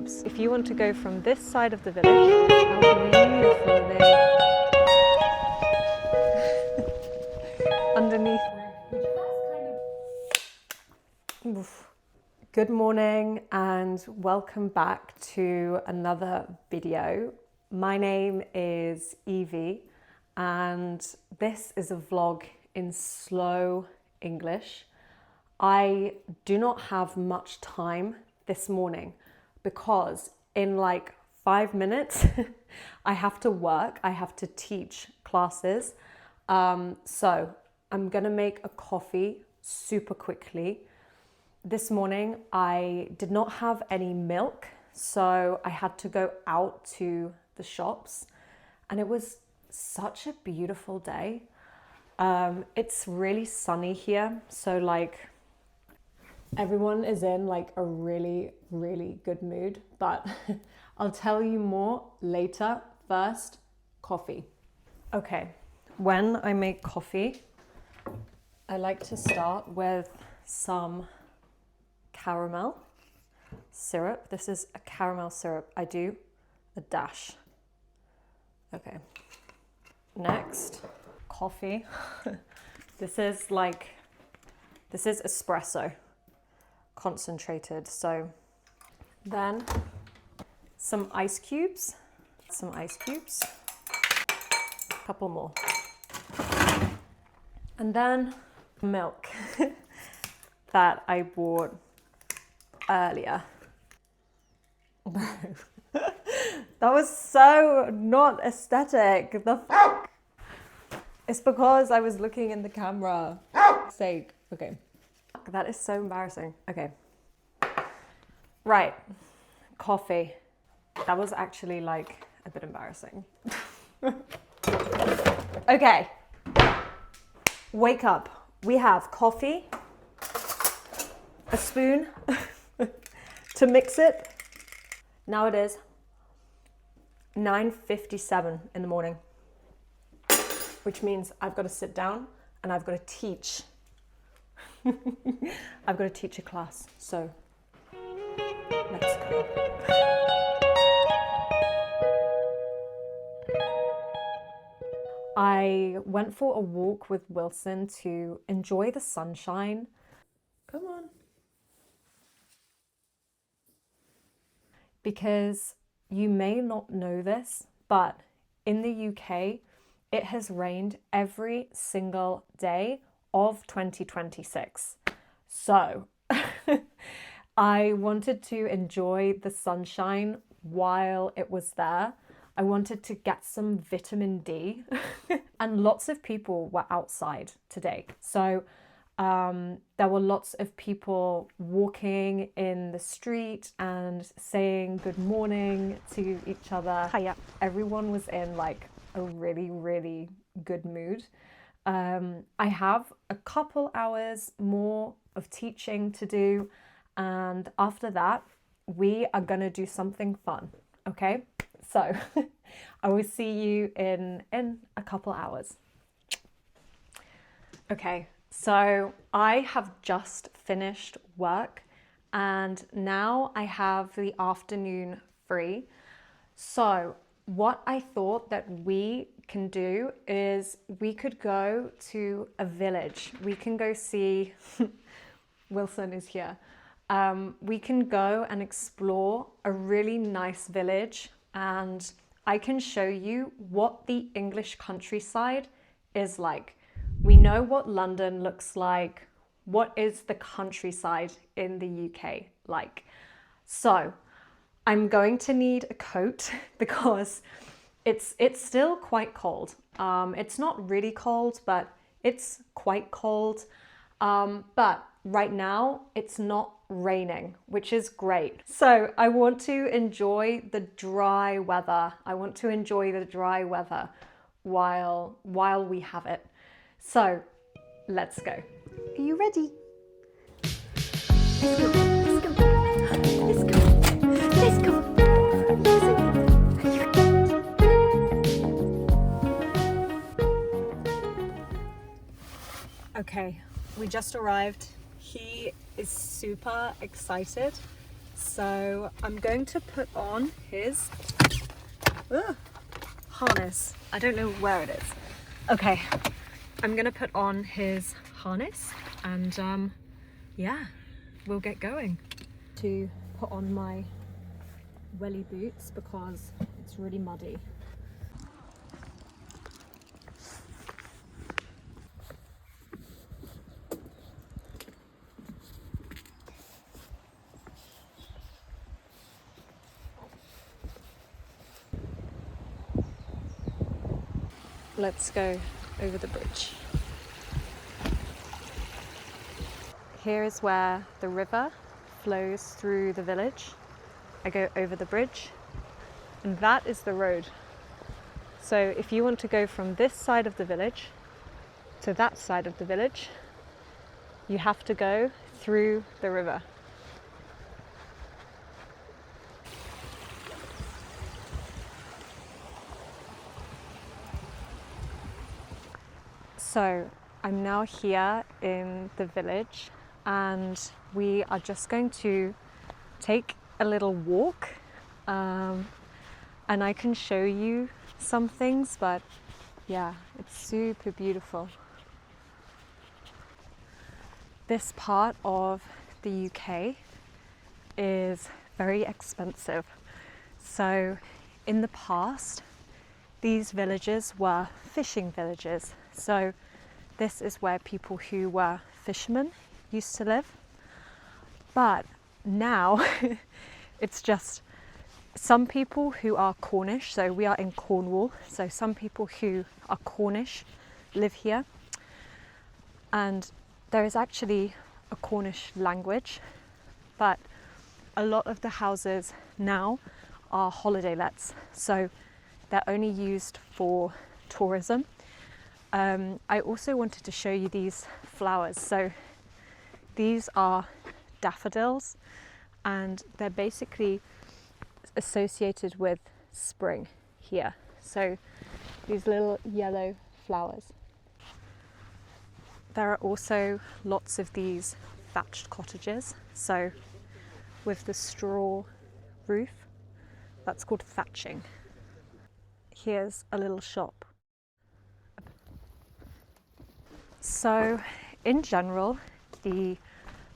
pubs. If you want to go from this side of the village, how beautiful are they? Underneath. Oof. Good morning and welcome back to another video. My name is Evie and this is a vlog in slow English. I do not have much time this morning because in like 5 minutes I have to work, I have to teach classes. So I'm gonna make a coffee super quickly. This morning I did not have any milk, so I had to go out to the shops and it was such a beautiful day. It's really sunny here, so like everyone is in like a really good mood, but I'll tell you more later. First, coffee. Okay, when I make coffee, I like to start with some caramel syrup. This is a caramel syrup. I do a dash. Okay. Next, coffee. This is espresso, concentrated. So then some ice cubes, a couple more. And then milk that I bought earlier. That was so not aesthetic. The fuck? It's because I was looking in the camera. Sake. Okay. That is so embarrassing. Okay. Right. Coffee. That was actually like a bit embarrassing. Okay. Wake up. We have coffee, a spoon to mix it. Now it is 9:57 in the morning, which means I've got to sit down and I've got to teach. I've got to teach a class, so let's go. I went for a walk with Wilson to enjoy the sunshine. Come on. Because you may not know this, but in the UK, it has rained every single day of 2026. So I wanted to enjoy the sunshine while it was there. I wanted to get some vitamin D and lots of people were outside today. So there were lots of people walking in the street and saying good morning to each other. Hiya. Everyone was in like a really good mood. I have a couple hours more of teaching to do, and after that we are gonna do something fun, okay? So I will see you in a couple hours. Okay, so I have just finished work and now I have the afternoon free. So what I thought that we can do is we could go to a village. We can go see, Wilson is here. We can go and explore a really nice village and I can show you what the English countryside is like. We know what London looks like. What is the countryside in the UK like? So I'm going to need a coat because it's still quite cold. It's not really cold, but it's quite cold. But right now it's not raining, which is great. So I want to enjoy the dry weather. I want to enjoy the dry weather while we have it. So let's go. Are you ready? Let's go. Let's go. Let's go. Okay, we just arrived. He is super excited So I'm going to put on his harness. I don't know where it is. Okay, I'm gonna put on his harness and yeah, we'll get going. To put on my welly boots because it's really muddy. Let's go over the bridge. Here is where the river flows through the village. I go over the bridge, and that is the road. So if you want to go from this side of the village to that side of the village, you have to go through the river. So I'm now here in the village and we are just going to take a little walk and I can show you some things, but yeah, it's super beautiful. This part of the UK is very expensive. So in the past, these villages were fishing villages. So this is where people who were fishermen used to live. But now it's just some people who are Cornish. So we are in Cornwall. So some people who are Cornish live here. And there is actually a Cornish language, but a lot of the houses now are holiday lets. So they're only used for tourism. I also wanted to show you these flowers. So these are daffodils and they're basically associated with spring here. So these little yellow flowers. There are also lots of these thatched cottages. So with the straw roof, that's called thatching. Here's a little shop. So in general, the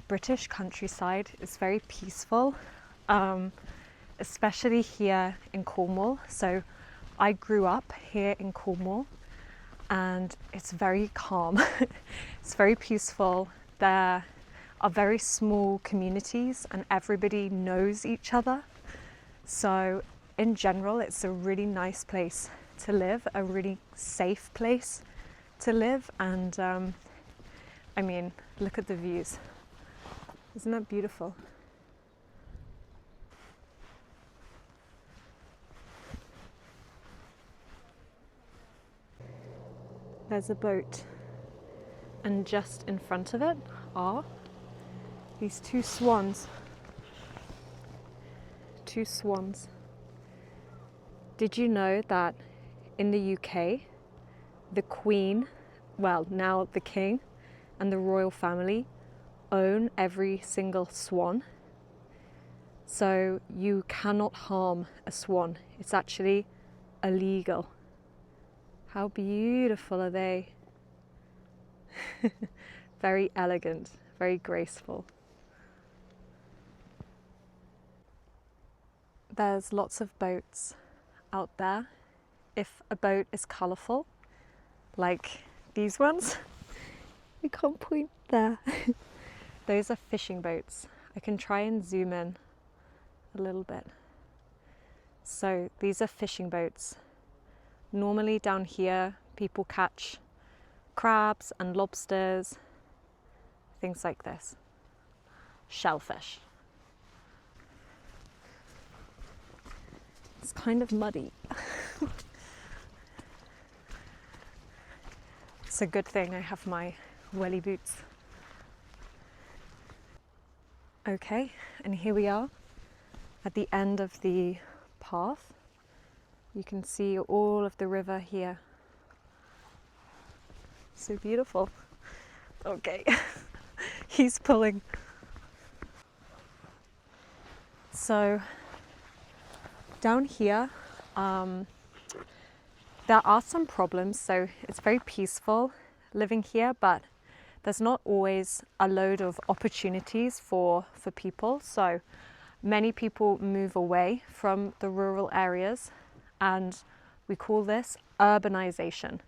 British countryside is very peaceful, especially here in Cornwall. So I grew up here in Cornwall and it's very calm. It's very peaceful. There are very small communities and everybody knows each other. So in general, it's a really nice place to live, a really safe place to live. And I mean, look at the views. Isn't that beautiful? There's a boat, and just in front of it are these two swans. Two swans. Did you know that in the UK, the Queen, well, now the King, and the royal family own every single swan? So you cannot harm a swan. It's actually illegal. How beautiful are they? Very elegant, very graceful. There's lots of boats out there. If a boat is colourful, like these ones, we can't point there. Those are fishing boats. I can try and zoom in a little bit. So these are fishing boats. Normally down here, people catch crabs and lobsters, things like this. Shellfish. It's kind of muddy. It's a good thing I have my welly boots. Okay, and here we are at the end of the path. You can see all of the river here. So beautiful. Okay, he's pulling. So down here, there are some problems. So it's very peaceful living here, but there's not always a load of opportunities for people. So many people move away from the rural areas, and we call this urbanization.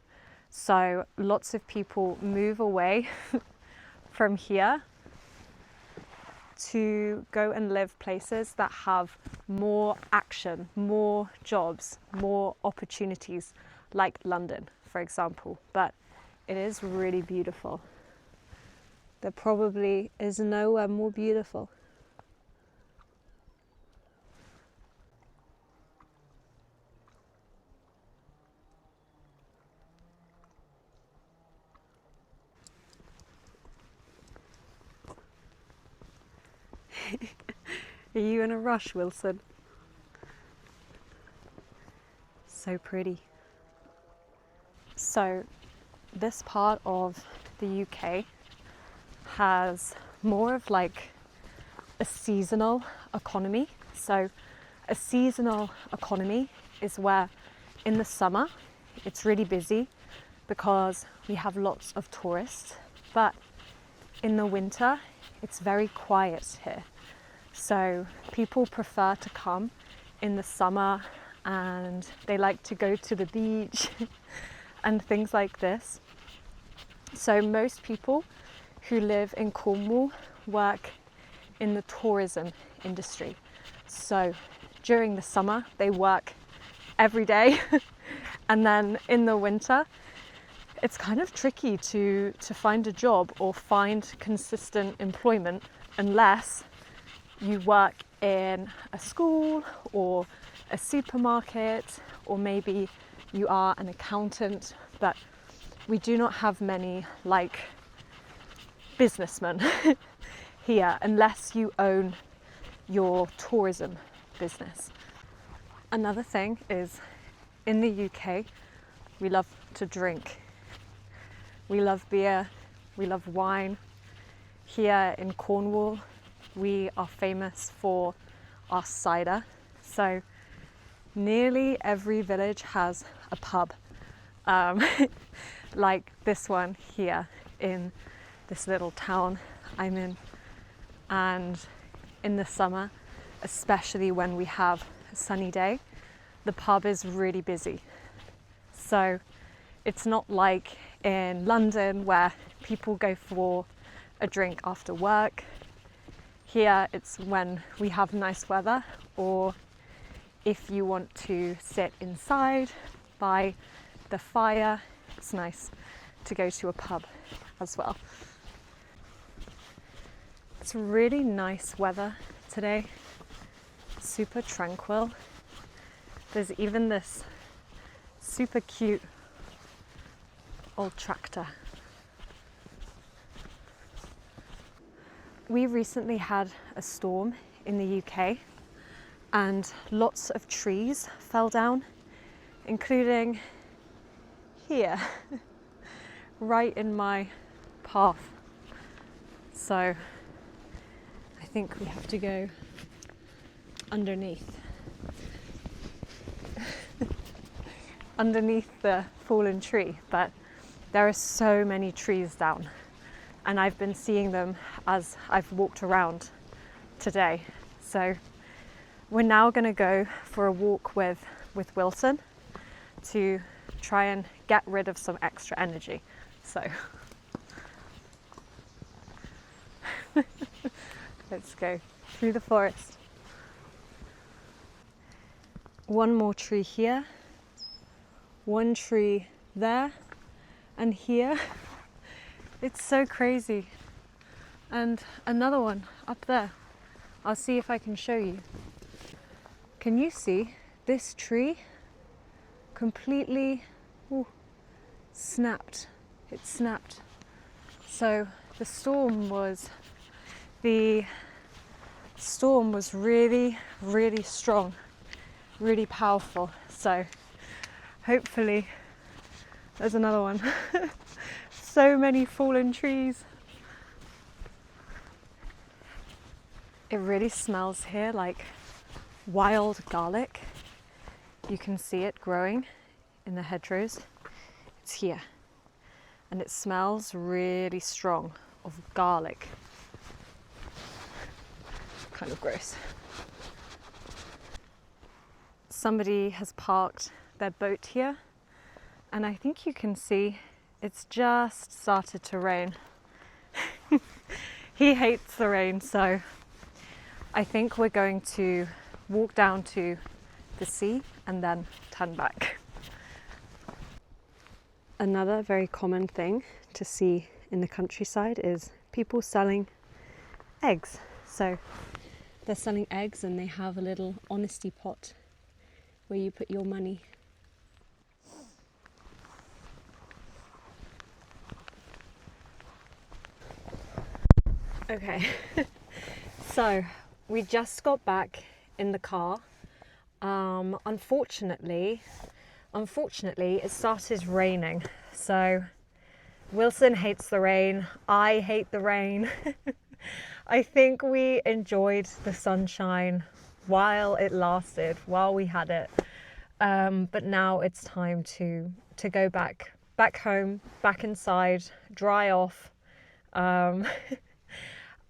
So lots of people move away from here to go and live places that have more action, more jobs, more opportunities, like London, for example. But it is really beautiful. There probably is nowhere more beautiful. Are you in a rush, Wilson? So pretty. So this part of the UK has more of like a seasonal economy. So a seasonal economy is where in the summer it's really busy because we have lots of tourists, but in the winter it's very quiet here. So people prefer to come in the summer and they like to go to the beach and things like this. So most people who live in Cornwall work in the tourism industry. So during the summer they work every day and then in the winter it's kind of tricky to find a job or find consistent employment unless you work in a school or a supermarket, or maybe you are an accountant. But we do not have many like businessmen here unless you own your tourism business. Another thing is, in the UK we love to drink. We love beer, we love wine. Here in Cornwall we are famous for our cider. So nearly every village has a pub, like this one here in this little town I'm in. And in the summer, especially when we have a sunny day, the pub is really busy. So it's not like in London where people go for a drink after work. Here it's when we have nice weather, or if you want to sit inside by the fire, it's nice to go to a pub as well. It's really nice weather today, super tranquil. There's even this super cute old tractor. We recently had a storm in the UK and lots of trees fell down, including here, right in my path. So I think we have to go underneath. Underneath the fallen tree, but there are so many trees down. And I've been seeing them as I've walked around today. So we're now going to go for a walk with Wilson to try and get rid of some extra energy. So let's go through the forest. One more tree here, one tree there, and here. It's so crazy. And another one up there. I'll see if I can show you. Can you see this tree completely snapped? It snapped. So the storm was really, really strong, really powerful. So hopefully there's another one. So many fallen trees. It really smells here like wild garlic. You can see it growing in the hedgerows. It's here. And it smells really strong of garlic. Kind of gross. Somebody has parked their boat here, and I think you can see it's just started to rain. He hates the rain, so I think we're going to walk down to the sea and then turn back. Another very common thing to see in the countryside is people selling eggs. So they're selling eggs and they have a little honesty pot where you put your money. Okay, so we just got back in the car. Unfortunately, it started raining. So Wilson hates the rain. I hate the rain. I think we enjoyed the sunshine while it lasted, while we had it. But now it's time to go back home, back inside, dry off.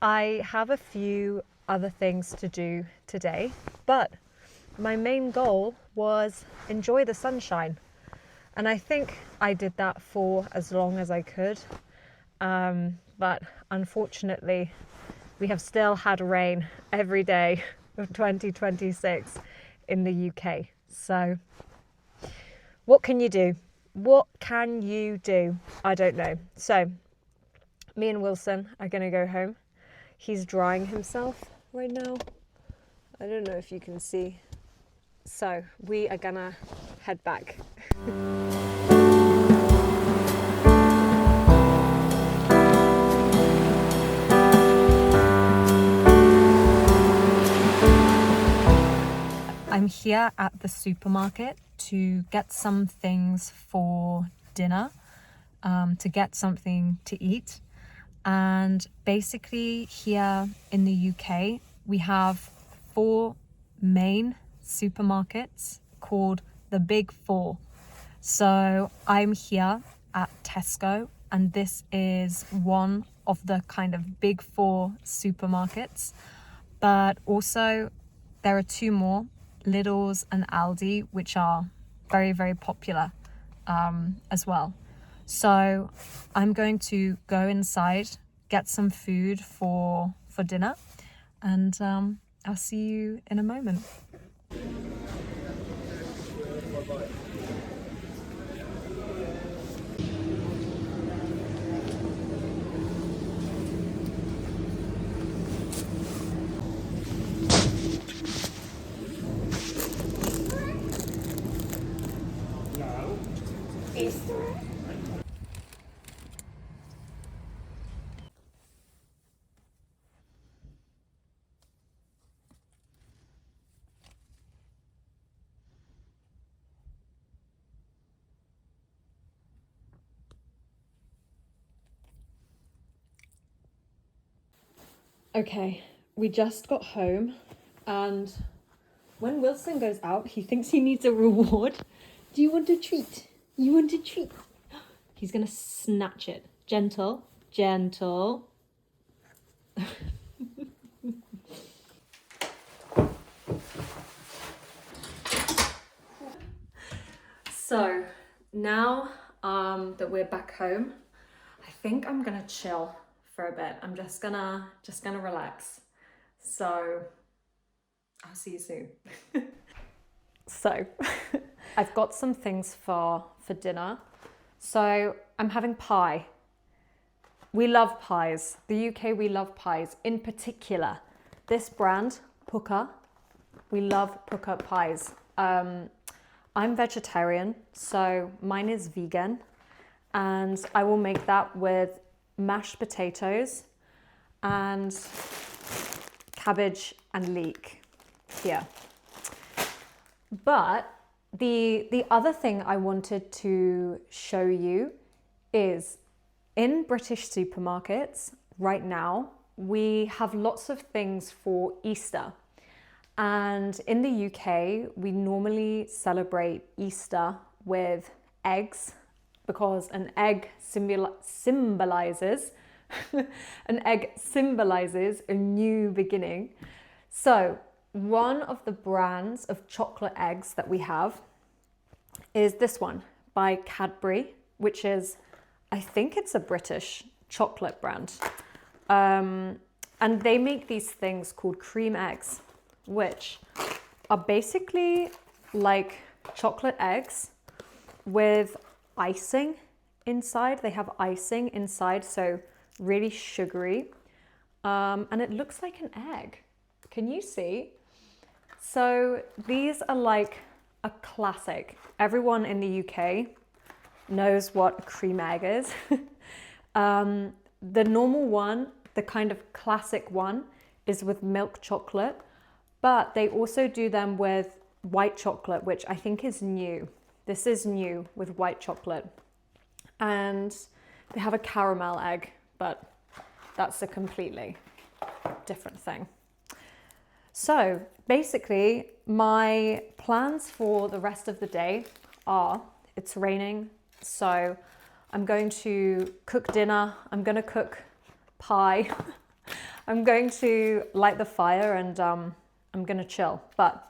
I have a few other things to do today, but my main goal was enjoy the sunshine. And I think I did that for as long as I could. But unfortunately, we have still had rain every day of 2026 in the UK. So what can you do? What can you do? I don't know. So me and Wilson are going to go home. He's drying himself right now. I don't know if you can see. So we are gonna head back. I'm here at the supermarket to get some things for dinner, to get something to eat. And basically here in the UK, we have 4 main supermarkets called the Big Four. So I'm here at Tesco, and this is one of the kind of Big Four supermarkets. But also there are 2 more, Lidl's and Aldi, which are very, very popular as well. So I'm going to go inside, get some food for dinner, and I'll see you in a moment. Okay, we just got home, and when Wilson goes out, he thinks he needs a reward. Do you want a treat? You want a treat? He's gonna snatch it. Gentle, gentle. So now that we're back home, I think I'm gonna chill for a bit. I'm just gonna relax. So I'll see you soon. So I've got some things for dinner. So I'm having pie. We love pies. The UK, we love pies. In particular, this brand, Pukka, we love Pukka pies. I'm vegetarian, so mine is vegan, and I will make that with mashed potatoes and cabbage and leek here. But the other thing I wanted to show you is in British supermarkets right now, we have lots of things for Easter. And in the UK, we normally celebrate Easter with eggs because an egg symbolizes a new beginning. So one of the brands of chocolate eggs that we have is this one by Cadbury, which is, I think it's a British chocolate brand. And they make these things called cream eggs, which are basically like chocolate eggs with icing inside. They have icing inside, so really sugary. And it looks like an egg. Can you see? So these are like a classic. Everyone in the UK knows what a cream egg is. The normal one, the kind of classic one, is with milk chocolate, but they also do them with white chocolate, which I think is new. This is new with white chocolate. And they have a caramel egg, but that's a completely different thing. So basically, my plans for the rest of the day are, it's raining, so I'm going to cook dinner, I'm going to cook pie, I'm going to light the fire, and I'm going to chill. But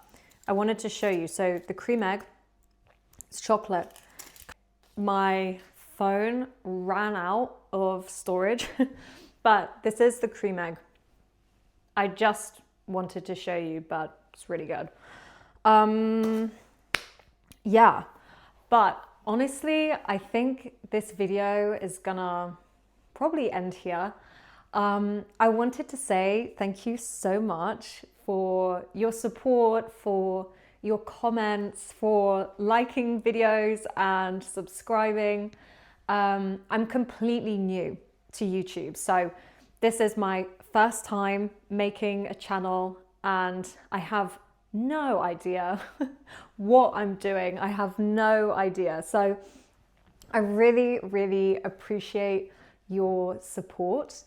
I wanted to show you, so the cream egg, it's chocolate. My phone ran out of storage, but this is the cream egg. I just wanted to show you, but it's really good. Yeah, but honestly, I think this video is gonna probably end here. I wanted to say thank you so much for your support, for your comments, for liking videos and subscribing. I'm completely new to YouTube, so this is my first time making a channel and I have no idea what I'm doing. I have no idea. So I really, really appreciate your support.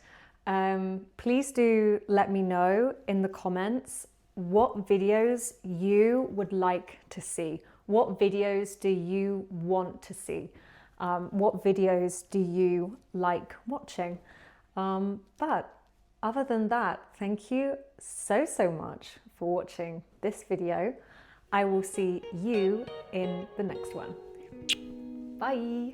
Please do let me know in the comments what videos you would like to see. What videos do you want to see? What videos do you like watching? But other than that, thank you so much for watching this video. I will see you in the next one. Bye.